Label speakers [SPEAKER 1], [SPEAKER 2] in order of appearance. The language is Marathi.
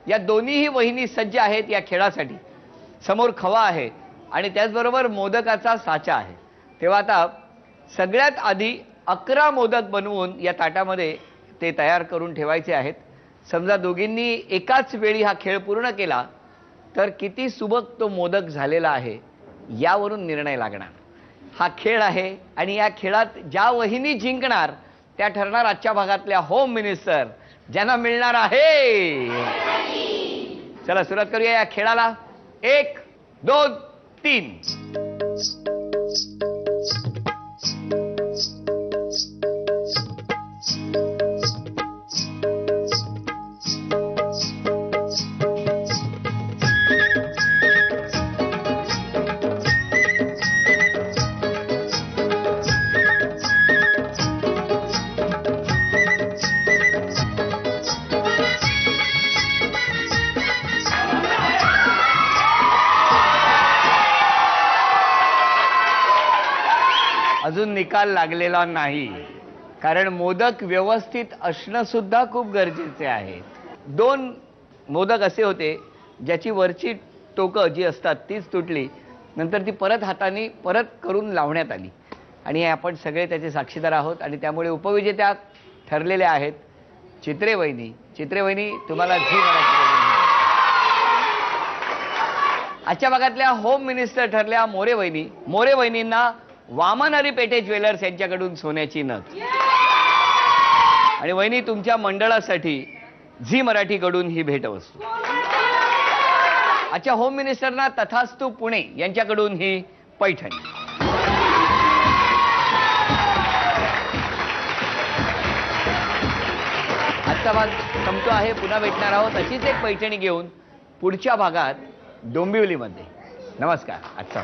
[SPEAKER 1] या दोन्हीही वहिनी सज्ज आहेत या खेळासाठी। समोर खवा आहे आणि त्याचबरोबर मोदकाचा साचा आहे। तेव्हा आता सगळ्यात आधी 11 मोदक बनवून या ताटामध्ये ते तयार करून ठेवायचे आहेत। समजा दोघींनी एकाच वेळी हा खेळ पूर्ण केला तर किती सुबक तो मोदक झालेला आहे यावरून निर्णय लागणार। हा खेळ आहे आणि या खेळात ज्या वहिनी जिंकणार त्या ठरणार आजच्या भागातल्या होम मिनिस्टर, ज्यांना मिळणार आहे। चला सुरुवात करूया या खेळाला। 1 2 3। अजून निकाल लागलेला नाही, कारण मोदक व्यवस्थित असणं सुद्धा खूप गरजेचे आहे। 2 मोदक असे होते ज्याची वरची टोकं जी असतात तीच तुटली, नंतर ती परत हाताने परत करून लावण्यात आली आणि आपण सगळे त्याचे साक्षीदार आहोत। आणि त्यामुळे उपविजेत्या ठरलेल्या आहेत चित्रे वहिनी। चित्रे वहिनी, तुम्हाला झी मराठी आजच्या भागातल्या होम मिनिस्टर ठरल्या मोरे वहिनी। मोरे वहिनींना वामन हरी पेठे ज्वेलर्स यांच्याकडून सोन्याची नथ आणि वहिनी तुमच्या मंडळासाठी झी मराठीकडून ही भेटवस्तू। आजच्या होम मिनिस्टरना तथास्तु पुणे यांच्याकडून ही पैठणी। आजचा भाग संपतो आहे, पुन्हा भेटणार आहोत अशीच एक पैठणी घेऊन पुढच्या भागात डोंबिवलीमध्ये। नमस्कार। आजचा